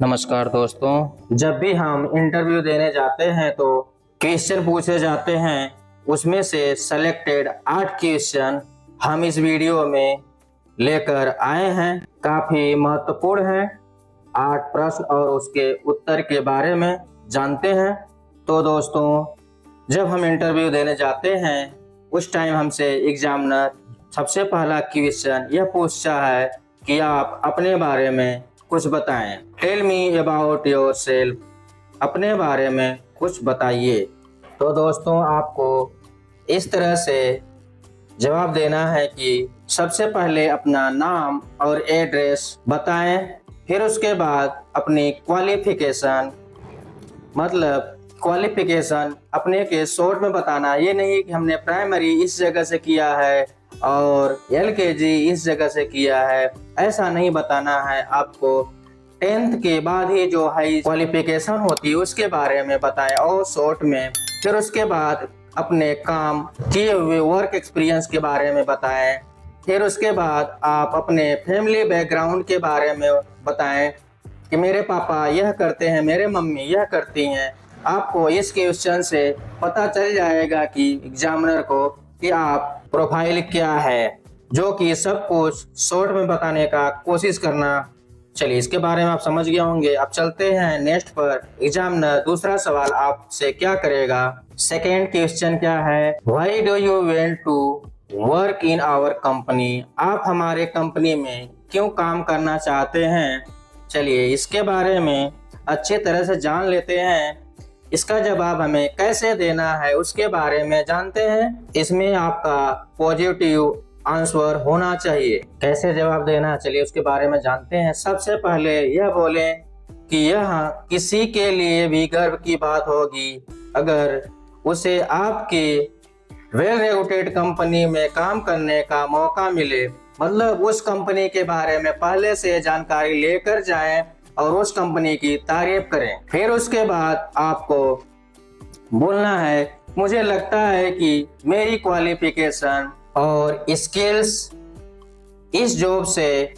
नमस्कार दोस्तों। जब भी हम इंटरव्यू देने जाते हैं तो क्वेश्चन पूछे जाते हैं, उसमें से सेलेक्टेड 8 क्वेश्चन हम इस वीडियो में लेकर आए हैं। काफी महत्वपूर्ण है। 8 प्रश्न और उसके उत्तर के बारे में जानते हैं। तो दोस्तों, जब हम इंटरव्यू देने जाते हैं उस टाइम हमसे एग्जामिनर सबसे पहला क्वेश्चन यह पूछता है कि आप अपने बारे में कुछ बताएं। Tell me about yourself. अपने बारे में कुछ बताइए। तो दोस्तों, आपको इस तरह से जवाब देना है कि सबसे पहले अपना नाम और एड्रेस बताएं, फिर उसके बाद अपनी क्वालिफिकेशन, मतलब क्वालिफिकेशन अपने के शॉर्ट में बताना। ये नहीं कि हमने प्राइमरी इस जगह से किया है और एलकेजी इस जगह से किया है, ऐसा नहीं बताना है। आपको 10th के बाद ही जो हाई क्वालिफिकेशन होती है उसके बारे में बताएं और शॉर्ट में। फिर उसके बाद अपने काम किए हुए वर्क एक्सपीरियंस के बारे में बताएं। फिर उसके बाद आप अपने फैमिली बैकग्राउंड के बारे में बताएं कि मेरे पापा यह करते हैं, मेरे मम्मी यह करती हैं। आपको इस क्वेश्चन से पता चल जाएगा कि एग्जामिनर को कि आप प्रोफाइल क्या है, जो कि सब कुछ शॉर्ट में बताने का कोशिश करना। चलिए, इसके बारे में आप समझ गए होंगे। अब चलते हैं नेक्स्ट पर। एग्जामिनर दूसरा सवाल आपसे क्या करेगा। सेकेंड क्वेश्चन क्या है, why do you want to work in our company. आप हमारे कंपनी में क्यों काम करना चाहते हैं। चलिए, इसके बारे में अच्छी तरह से जान लेते हैं। इसका जवाब हमें कैसे देना है उसके बारे में जानते हैं। इसमें आपका पॉजिटिव आंसर होना चाहिए। कैसे जवाब देना, चलिए उसके बारे में जानते हैं। सबसे पहले यह बोलें कि यह किसी के लिए भी गर्व की बात होगी अगर उसे आपकी वेल रेप्यूटेड कंपनी में काम करने का मौका मिले। मतलब उस कंपनी के बारे में पहले से जानकारी लेकर जाएं और उस कंपनी की तारीफ करें। फिर उसके बाद आपको बोलना है, मुझे लगता है कि मेरी क्वालिफिकेशन और स्किल्स इस जॉब से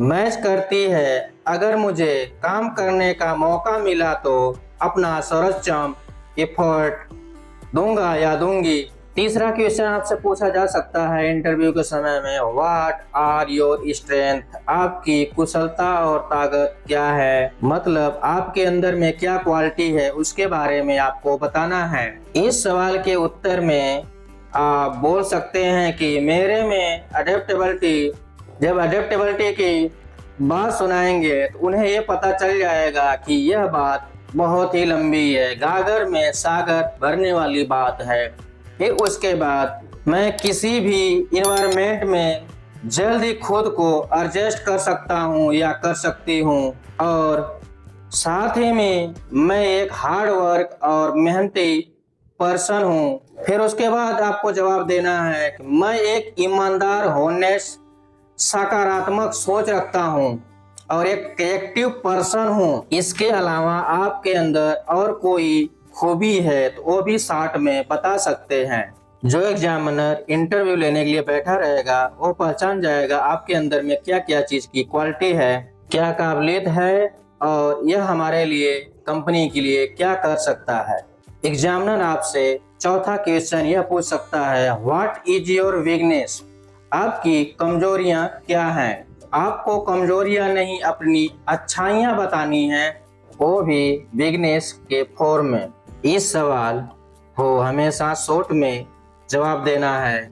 मैच करती है। अगर मुझे काम करने का मौका मिला तो अपना सर्वोच्च एफर्ट दूंगा या दूंगी। तीसरा क्वेश्चन आपसे पूछा जा सकता है इंटरव्यू के समय में, व्हाट आर योर स्ट्रेंथ। आपकी कुशलता और ताकत क्या है, मतलब आपके अंदर में क्या क्वालिटी है उसके बारे में आपको बताना है। इस सवाल के उत्तर में आप बोल सकते हैं कि मेरे में अडेप्टेबिलिटी। जब अडेप्टेबिलिटी की बात सुनाएंगे तो उन्हें ये पता चल जाएगा कि यह बात बहुत ही लंबी है, गागर में सागर भरने वाली बात है। फिर उसके बाद मैं किसी भी इन्वायरमेंट में जल्दी खुद को एडजस्ट कर सकता हूँ या कर सकती हूँ, और साथ ही में मैं एक हार्ड वर्क और मेहनती पर्सन हूँ। फिर उसके बाद आपको जवाब देना है कि मैं एक ईमानदार, होनेस्ट, सकारात्मक सोच रखता हूँ और एक एक्टिव पर्सन हूँ। इसके अलावा आपके अंदर और कोई खूबी है तो वो भी शॉर्ट में बता सकते हैं। जो एग्जामिनर इंटरव्यू लेने के लिए बैठा रहेगा वो पहचान जाएगा आपके अंदर में क्या क्या चीज की क्वालिटी है, क्या काबिलियत है और यह हमारे लिए, कंपनी के लिए क्या कर सकता है। एग्जामिनर आपसे चौथा क्वेश्चन यह पूछ सकता है, व्हाट इज योर वीकनेस। आपकी कमजोरियां क्या हैं। आपको कमजोरियां नहीं, अपनी अच्छाइयां बतानी हैं, वो भी वीकनेस के फॉर्म में। इस सवाल को हमेशा शॉर्ट में जवाब देना है,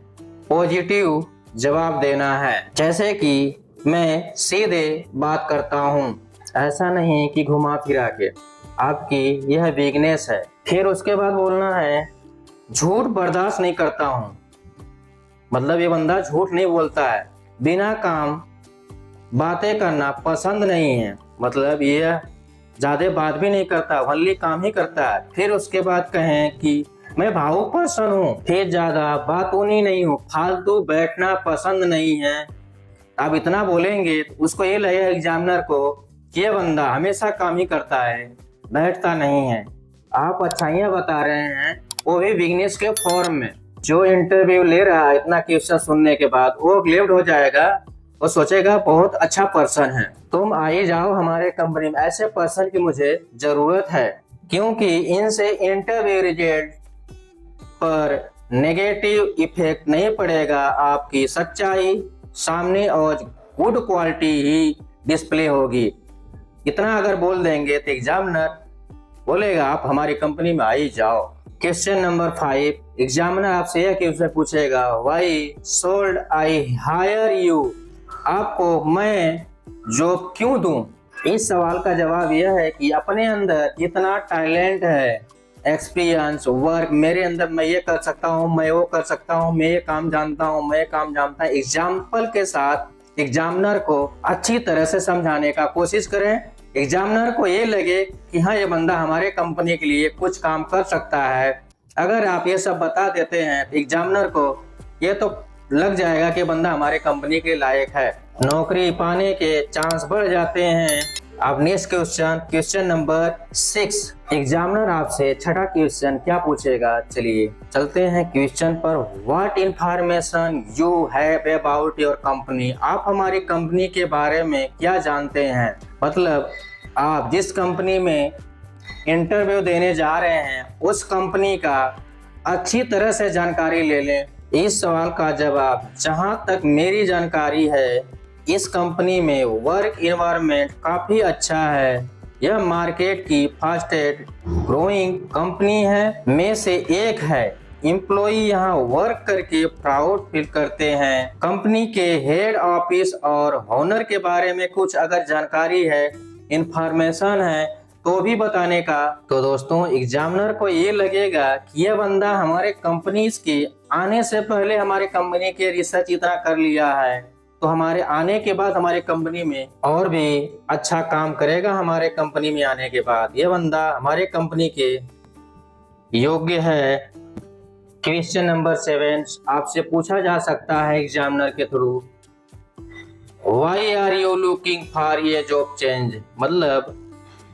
पॉजिटिव जवाब देना है। जैसे कि मैं सीधे बात करता हूँ, ऐसा नहीं कि घुमा फिरा के। आपकी यह वीकनेस है। फिर उसके बाद बोलना है, झूठ बर्दाश्त नहीं करता हूँ। मतलब ये बंदा झूठ नहीं बोलता है। बिना काम बातें करना पसंद नहीं है, मतलब ये ज्यादा बात भी नहीं करता, ओनली काम ही करता है। फिर उसके बाद कहें कि मैं भावुक पर्सन हूँ, फिर ज्यादा बातूनी नहीं हूँ, फालतू बैठना पसंद नहीं है। आप इतना बोलेंगे तो उसको ये लगेगा एग्जामिनर को कि ये बंदा हमेशा काम ही करता है, बैठता नहीं है। आप अच्छाइयाँ बता रहे हैं, वो भी वीकनेस के फॉर्म में। जो इंटरव्यू ले रहा है इतना क्वेश्चन सुनने के बाद वो ग्लेव्ड हो जाएगा वो सोचेगा बहुत अच्छा पर्सन है, तुम आई जाओ हमारे कंपनी में, ऐसे पर्सन की मुझे जरूरत है, क्योंकि इनसे इंटरव्यू रिजल्ट पर नेगेटिव इफेक्ट नहीं पड़ेगा, आपकी सच्चाई सामने और गुड क्वालिटी ही डिस्प्ले होगी। इतना अगर बोल देंगे तो एग्जामिनर बोलेगा आप हमारी कंपनी में आई जाओ। क्वेश्चन नंबर 5, एग्जामिनर आपसे यह क्वेश्चन पूछेगा, why should I hire you, आपको मैं जॉब क्यों दूं। इस सवाल का जवाब यह है कि अपने अंदर इतना टैलेंट है, एक्सपीरियंस, वर्क मेरे अंदर, मैं ये कर सकता हूँ, मैं वो कर सकता हूँ, मैं ये काम जानता हूँ, मैं ये काम जानता हूँ। एग्जाम्पल के साथ एग्जामिनर को अच्छी तरह से समझाने का कोशिश करें। एग्जामिनर को ये लगे कि हाँ ये बंदा हमारे कंपनी के लिए कुछ काम कर सकता है। अगर आप ये सब बता देते हैं तो एग्जामिनर को ये तो लग जाएगा कि बंदा हमारे कंपनी के लायक है, नौकरी पाने के चांस बढ़ जाते हैं। अब next question, question number 6, examiner आपसे छठा क्वेश्चन क्या पूछेगा, चलिए चलते हैं क्वेश्चन पर। What information you have about your company, आप हमारी कंपनी के बारे में क्या जानते हैं। मतलब आप जिस कंपनी में इंटरव्यू देने जा रहे हैं उस कंपनी का अच्छी तरह से जानकारी ले लें। इस सवाल का जवाब, जहां तक मेरी जानकारी है इस कंपनी में वर्क एनवायरनमेंट काफ़ी अच्छा है, यह मार्केट की फास्टेस्ट ग्रोइंग कंपनी है में से एक है। एम्प्लॉई यहाँ वर्क करके प्राउड फील करते हैं। कंपनी के हेड ऑफिस और ओनर के बारे में कुछ अगर जानकारी है, इंफॉर्मेशन है तो भी बताने का। तो दोस्तों एग्जामिनर को ये लगेगा कि यह बंदा हमारे कंपनी के आने से पहले हमारे कंपनी के रिसर्च इतना कर लिया है, तो हमारे आने के बाद हमारे कंपनी में और भी अच्छा काम करेगा। हमारे कंपनी में आने के बाद यह बंदा हमारे कंपनी के योग्य है। क्वेश्चन नंबर 7 आपसे पूछा जा सकता है एग्जामिनर के through, why are you looking for ये जॉब चेंज, मतलब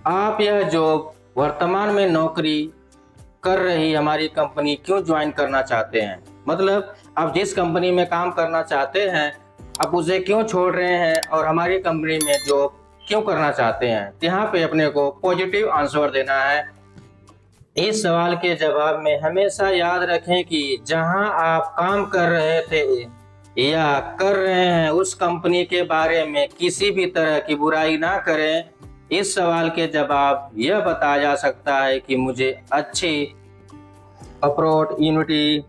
आप यह जॉब वर्तमान में नौकरी कर रही हमारी कंपनी क्यों ज्वाइन करना चाहते हैं। मतलब आप जिस कंपनी में काम करना चाहते हैं आप उसे क्यों छोड़ रहे हैं और हमारी कंपनी में जॉब क्यों करना चाहते हैं। यहाँ पे अपने को पॉजिटिव आंसर देना है। इस सवाल के जवाब में हमेशा याद रखें कि जहां आप काम कर रहे थे या कर रहे हैं उस कंपनी के बारे में किसी भी तरह की बुराई ना करें। इस सवाल के जवाब यह बताया जा सकता है कि मुझे अच्छी अपॉर्चुनिटी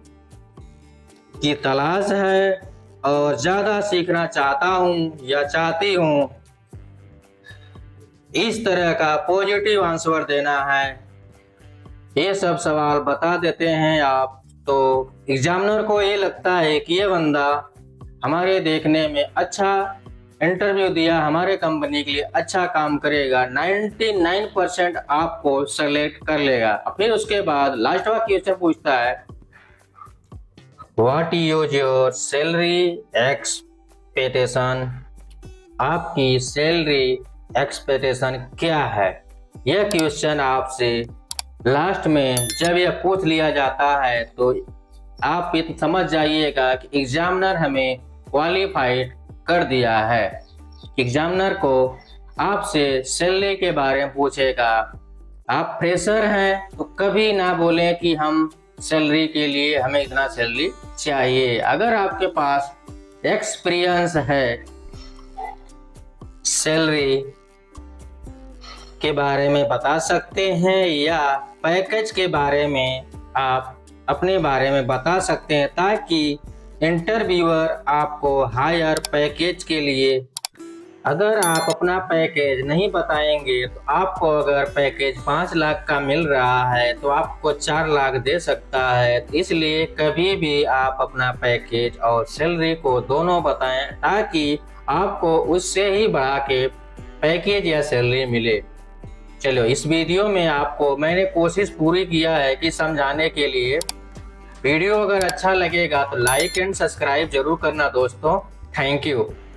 की तलाश है और ज़्यादा सीखना चाहता हूँ या चाहती हूँ। इस तरह का पॉजिटिव आंसर देना है। ये सब सवाल बता देते हैं आप, तो एग्जामिनर को ये लगता है कि ये बंदा हमारे देखने में अच्छा इंटरव्यू दिया, हमारे कंपनी के लिए अच्छा काम करेगा, 99% आपको सेलेक्ट कर लेगा। फिर उसके बाद लास्ट वाला क्वेश्चन पूछता है, what is your salary expectation, आपकी सैलरी एक्सपेक्टेशन क्या है। यह क्वेश्चन आपसे लास्ट में जब यह पूछ लिया जाता है तो आप समझ जाइएगा कि एग्जामिनर हमें क्वालिफाइड कर दिया है। एग्जामिनर को आपसे सैलरी के बारे में पूछेगा। आप फ्रेशर हैं तो कभी ना बोलें कि हम सैलरी के लिए हमें इतना सैलरी चाहिए। अगर आपके पास एक्सपीरियंस है, सैलरी के बारे में बता सकते हैं या पैकेज के बारे में आप अपने बारे में बता सकते हैं, ताकि इंटरव्यूअर आपको हायर पैकेज के लिए, अगर आप अपना पैकेज नहीं बताएंगे तो आपको अगर पैकेज 5 लाख का मिल रहा है तो आपको 4 लाख दे सकता है। इसलिए कभी भी आप अपना पैकेज और सैलरी को दोनों बताएं, ताकि आपको उससे ही बढ़ा के पैकेज या सैलरी मिले। चलो, इस वीडियो में आपको मैंने कोशिश पूरी किया है कि समझाने के लिए। वीडियो अगर अच्छा लगेगा तो लाइक एंड सब्सक्राइब जरूर करना दोस्तों। Thank you.